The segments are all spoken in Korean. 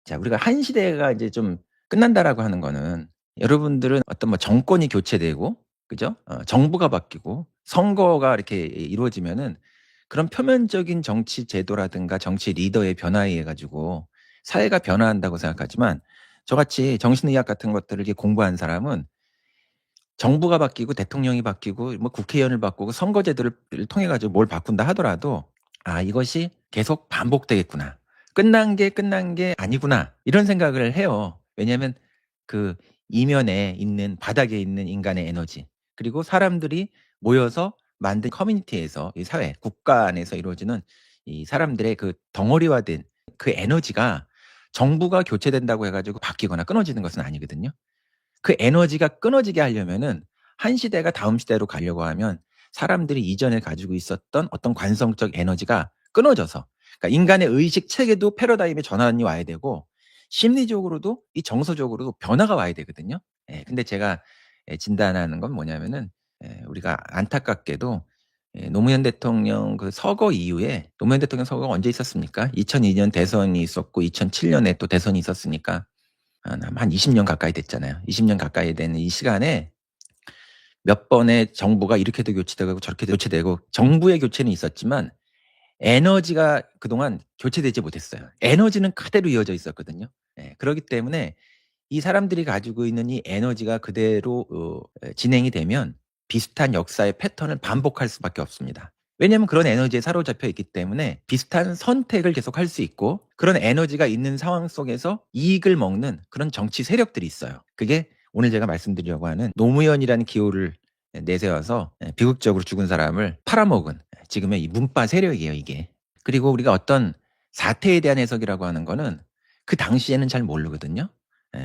자, 우리가 한 시대가 이제 좀 끝난다라고 하는 거는 여러분들은 어떤 뭐 정권이 교체되고 그죠? 정부가 바뀌고 선거가 이렇게 이루어지면은 그런 표면적인 정치 제도라든가 정치 리더의 변화에 의해 가지고 사회가 변화한다고 생각하지만 저같이 정신의학 같은 것들을 이렇게 공부한 사람은 정부가 바뀌고 대통령이 바뀌고 뭐 국회의원을 바꾸고 선거제도를 통해 가지고 뭘 바꾼다 하더라도 '아 이것이 계속 반복되겠구나. 끝난 게 아니구나.' 이런 생각을 해요. 왜냐하면 그 이면에 있는 바닥에 있는 인간의 에너지 그리고 사람들이 모여서 만든 커뮤니티에서 이 사회, 국가 안에서 이루어지는 이 사람들의 그 덩어리화된 그 에너지가 정부가 교체된다고 해 가지고 바뀌거나 끊어지는 것은 아니거든요. 그 에너지가 끊어지게 하려면은 한 시대가 다음 시대로 가려고 하면 사람들이 이전에 가지고 있었던 어떤 관성적 에너지가 끊어져서 그러니까 인간의 의식 체계도 패러다임의 전환이 와야 되고 심리적으로도 이 정서적으로도 변화가 와야 되거든요. 예. 근데 제가 진단하는 건 뭐냐면은 우리가 안타깝게도 노무현 대통령 그 서거 이후에 노무현 대통령 서거가 언제 있었습니까? 2002년 대선이 있었고 2007 년에 또 대선이 있었으니까 한 20년 가까이 됐잖아요. 20년 가까이 되는 이 시간에 몇 번의 정부가 이렇게도 교체되고 저렇게도 교체되고 정부의 교체는 있었지만 에너지가 그동안 교체되지 못했어요. 에너지는 그대로 이어져 있었거든요. 예. 그러기 때문에 이 사람들이 가지고 있는 이 에너지가 그대로 진행이 되면 비슷한 역사의 패턴을 반복할 수밖에 없습니다. 왜냐하면 그런 에너지에 사로잡혀 있기 때문에 비슷한 선택을 계속할 수 있고 그런 에너지가 있는 상황 속에서 이익을 먹는 그런 정치 세력들이 있어요. 그게 오늘 제가 말씀드리려고 하는 노무현이라는 기호를 내세워서 비극적으로 죽은 사람을 팔아먹은 지금의 이 문파 세력이에요 이게. 그리고 우리가 어떤 사태에 대한 해석이라고 하는 거는 그 당시에는 잘 모르거든요.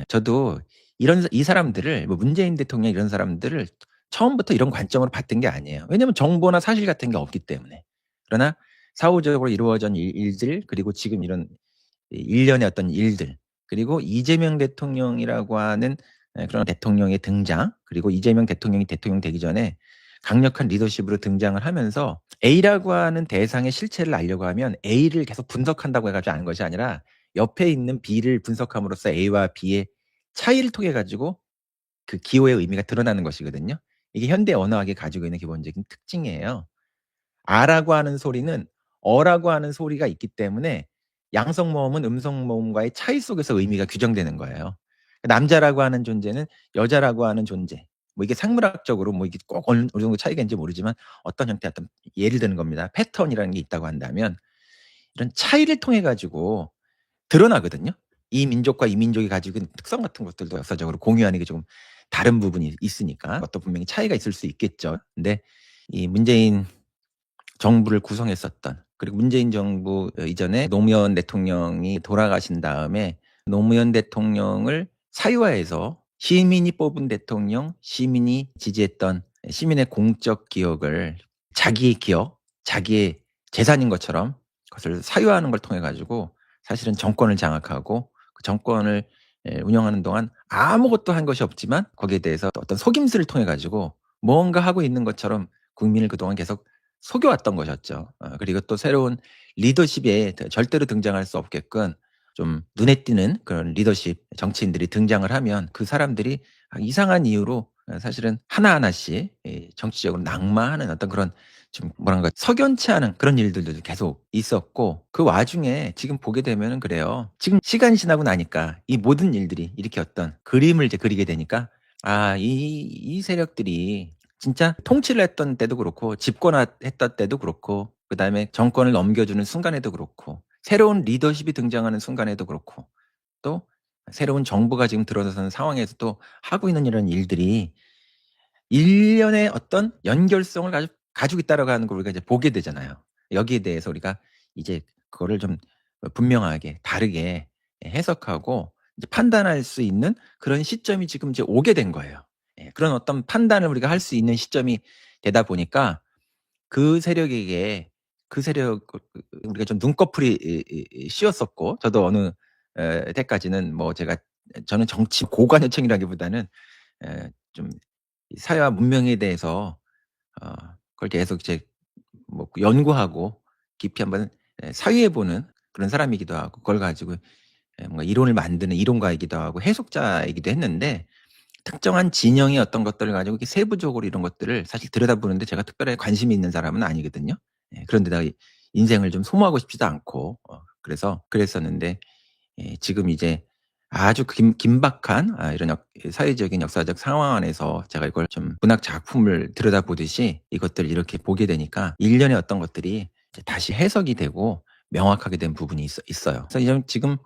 저도 이런 이 사람들을 뭐 문재인 대통령 이런 사람들을 처음부터 이런 관점으로 봤던 게 아니에요. 왜냐하면 정보나 사실 같은 게 없기 때문에. 그러나 사후적으로 이루어진 일들 그리고 지금 이런 일련의 어떤 일들 그리고 이재명 대통령이라고 하는 그런 대통령의 등장 그리고 이재명 대통령이 대통령 되기 전에 강력한 리더십으로 등장을 하면서 A라고 하는 대상의 실체를 알려고 하면 A를 계속 분석한다고 해 가지고 아는 것이 아니라 옆에 있는 B를 분석함으로써 A와 B의 차이를 통해 가지고 그 기호의 의미가 드러나는 것이거든요. 이게 현대 언어학이 가지고 있는 기본적인 특징이에요. 아라고 하는 소리는 어라고 하는 소리가 있기 때문에 양성 모음은 음성 모음과의 차이 속에서 의미가 규정되는 거예요. 남자라고 하는 존재는 여자라고 하는 존재 뭐 이게 생물학적으로 뭐 이게 꼭 어느 정도 차이가 있는지 모르지만 어떤 형태의 어떤 예를 드는 겁니다. 패턴이라는 게 있다고 한다면 이런 차이를 통해 가지고 드러나거든요. 이 민족과 이 민족이 가지고 있는 특성 같은 것들도 역사적으로 공유하는 게 좀 다른 부분이 있으니까 그것도 분명히 차이가 있을 수 있겠죠. 근데 이 문재인 정부를 구성했었던 그리고 문재인 정부 이전에 노무현 대통령이 돌아가신 다음에 노무현 대통령을 사유화해서 시민이 뽑은 대통령, 시민이 지지했던 시민의 공적 기억을 자기의 기억, 자기의 재산인 것처럼 그것을 사유화하는 걸 통해 가지고 사실은 정권을 장악하고 그 정권을 운영하는 동안 아무것도 한 것이 없지만 거기에 대해서 또 어떤 속임수를 통해 가지고 뭔가 하고 있는 것처럼 국민을 그동안 계속 속여왔던 것이었죠. 그리고 또 새로운 리더십에 절대로 등장할 수 없게끔 좀 눈에 띄는 그런 리더십 정치인들이 등장을 하면 그 사람들이 이상한 이유로 사실은 하나하나씩 정치적으로 낙마하는 어떤 그런 좀 뭐랄까 석연치 않은 그런 일들도 계속 있었고 그 와중에 지금 보게 되면은 그래요. 지금 시간이 지나고 나니까 이 모든 일들이 이렇게 어떤 그림을 이제 그리게 되니까 이 세력들이 진짜 통치를 했던 때도 그렇고 집권했던 때도 그렇고 그다음에 정권을 넘겨주는 순간에도 그렇고 새로운 리더십이 등장하는 순간에도 그렇고 또 새로운 정부가 지금 들어서는 상황에서도 하고 있는 이런 일들이 일련의 어떤 연결성을 가지고 있다라고 하는 걸 우리가 이제 보게 되잖아요. 여기에 대해서 우리가 이제 그거를 좀 분명하게 다르게 해석하고 이제 판단할 수 있는 그런 시점이 지금 이제 오게 된 거예요. 그런 어떤 판단을 우리가 할 수 있는 시점이 되다 보니까 그 세력에게 그 세력 우리가 좀 눈꺼풀이 씌었었고 저도 어느 때까지는 뭐 제가 저는 정치 고관여층이라기보다는 좀 이 사회와 문명에 대해서 어 그걸 계속 이제 뭐 연구하고 깊이 한번 사유해 보는 그런 사람이기도 하고 그걸 가지고 뭔가 이론을 만드는 이론가이기도 하고 해석자이기도 했는데 특정한 진영의 어떤 것들을 가지고 이렇게 세부적으로 이런 것들을 사실 들여다보는데 제가 특별하게 관심이 있는 사람은 아니거든요. 그런데다가 인생을 좀 소모하고 싶지도 않고 그래서 그랬었는데 지금 이제 아주 긴박한 이런 사회적인 역사적 상황 안에서 제가 이걸 좀 문학 작품을 들여다보듯이 이것들을 이렇게 보게 되니까 일련의 어떤 것들이 이제 다시 해석이 되고 명확하게 된 부분이 있어요. 그래서 이제 지금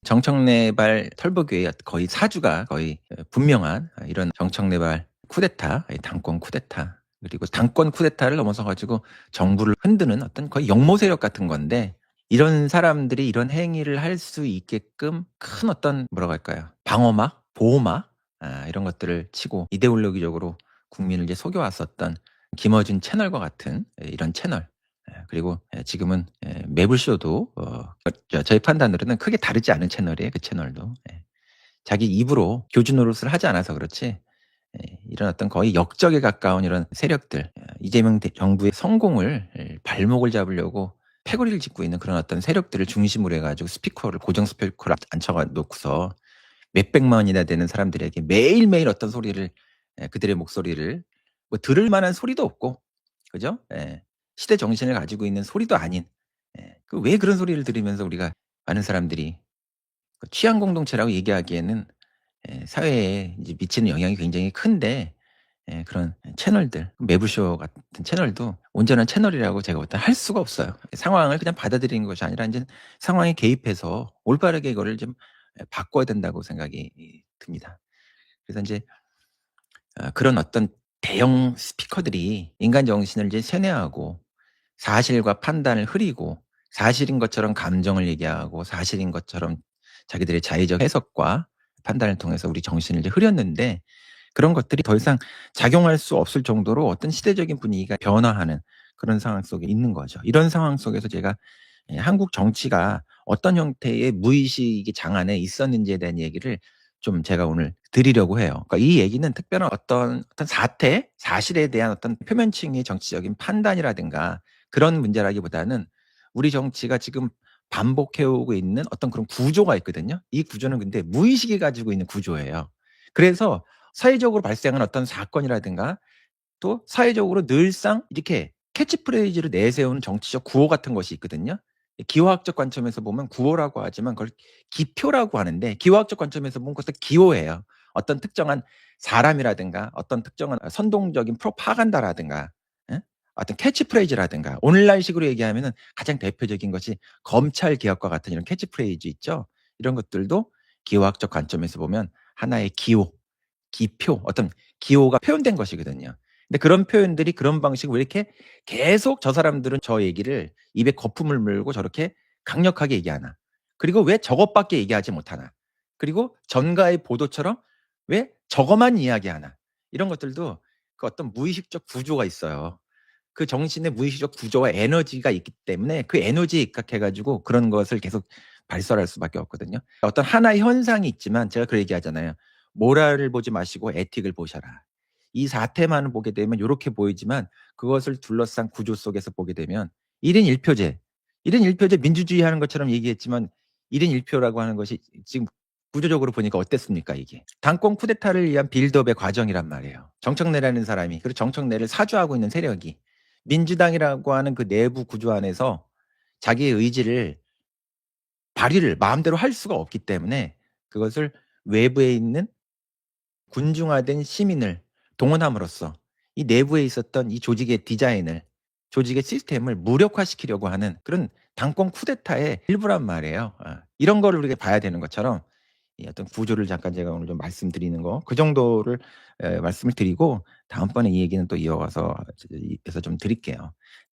정청래발 털보교의 거의 사주가 거의 분명한 이런 정청래발 쿠데타, 당권 쿠데타 그리고 당권 쿠데타를 넘어서 가지고 정부를 흔드는 어떤 거의 역모 세력 같은 건데 이런 사람들이 이런 행위를 할 수 있게끔 큰 어떤 뭐라고 할까요? 방어막, 보호막 이런 것들을 치고 이데올로기적으로 국민을 이제 속여 왔었던 김어준 채널과 같은 이런 채널 그리고 지금은 매불쇼도 저희 판단으로는 크게 다르지 않은 채널이에요, 그 채널도. 자기 입으로 교주 노릇을 하지 않아서 그렇지 이런 어떤 거의 역적에 가까운 이런 세력들 이재명 정부의 성공을 발목을 잡으려고 패거리를 짚고 있는 그런 어떤 세력들을 중심으로 해 가지고 스피커를 고정 스피커를 앉혀 놓고서 몇백만이나 되는 사람들에게 매일매일 어떤 소리를 그들의 목소리를 뭐 들을 만한 소리도 없고 그죠? 시대 정신을 가지고 있는 소리도 아닌 그 왜 그런 소리를 들으면서 우리가 많은 사람들이 그 취향 공동체라고 얘기하기에는 사회에 이제 미치는 영향이 굉장히 큰데 그런 채널들 매부쇼 같은 채널도 온전한 채널이라고 제가 볼 때 할 수가 없어요. 상황을 그냥 받아들이는 것이 아니라 인제 상황에 개입해서 올바르게 이거를 좀 바꿔야 된다고 생각이 듭니다. 그래서 인제 그런 어떤 대형 스피커들이 인간 정신을 이제 세뇌하고 사실과 판단을 흐리고 사실인 것처럼 감정을 얘기하고 사실인 것처럼 자기들의 자의적 해석과 판단을 통해서 우리 정신을 이제 흐렸는데 그런 것들이 더 이상 작용할 수 없을 정도로 어떤 시대적인 분위기가 변화하는 그런 상황 속에 있는 거죠. 이런 상황 속에서 제가 한국 정치가 어떤 형태의 무의식의 장안에 있었는지에 대한 얘기를 좀 제가 오늘 드리려고 해요. 그러니까 이 얘기는 특별한 어떤 사태, 사실에 대한 어떤 표면층의 정치적인 판단이라든가 그런 문제라기보다는 우리 정치가 지금 반복해 오고 있는 어떤 그런 구조가 있거든요. 이 구조는 근데 무의식이 가지고 있는 구조예요. 그래서 사회적으로 발생한 어떤 사건이라든가 또 사회적으로 늘상 이렇게 캐치프레이즈를 내세우는 정치적 구호 같은 것이 있거든요. 기호학적 관점에서 보면 구호라고 하지만 그걸 기표라고 하는데 기호학적 관점에서 보면 그것도 기호예요. 어떤 특정한 사람이라든가 어떤 특정한 선동적인 프로파간다라든가 예? 어떤 캐치프레이즈라든가 오늘날식으로 얘기하면은 가장 대표적인 것이 검찰 개혁과 같은 이런 캐치프레이즈 있죠. 이런 것들도 기호학적 관점에서 보면 하나의 기호 기표 어떤 기호가 표현된 것이거든요. 근데 그런 표현들이 그런 방식으로 왜 이렇게 계속 저 사람들은 저 얘기를 입에 거품을 물고 저렇게 강력하게 얘기하나. 그리고 왜 저것밖에 얘기하지 못하나. 그리고 전가의 보도처럼 왜 저것만 이야기하나. 이런 것들도 그 어떤 무의식적 구조가 있어요. 그 정신의 무의식적 구조와 에너지가 있기 때문에 그 에너지에 입각해 가지고 그런 것을 계속 발설할 수밖에 없거든요. 어떤 하나의 현상이 있지만 제가 그 얘기하잖아요. "모랄을 보지 마시고 에틱을 보셔라." 이 사태만을 보게 되면 요렇게 보이지만 그것을 둘러싼 구조 속에서 보게 되면 1인 1 표제, 1인 1 표제 민주주의 하는 것처럼 얘기했지만 1인 1 표라고 하는 것이 지금 구조적으로 보니까 어땠습니까 이게? 당권 쿠데타를 위한 빌드업의 과정이란 말이에요. 정청래라는 사람이 그리고 정청래를 사주하고 있는 세력이 민주당이라고 하는 그 내부 구조 안에서 자기의 의지를 발휘를 마음대로 할 수가 없기 때문에 그것을 외부에 있는 군중화된 시민을 동원함으로써 이 내부에 있었던 이 조직의 디자인을 조직의 시스템을 무력화시키려고 하는 그런 당권 쿠데타의 일부란 말이에요. 이런 거를 우리가 봐야 되는 것처럼 이 어떤 구조를 잠깐 제가 오늘 좀 말씀드리는 거 그 정도를 말씀을 드리고 다음번에 이 얘기는 또 이어가서 이 해서 좀 드릴게요.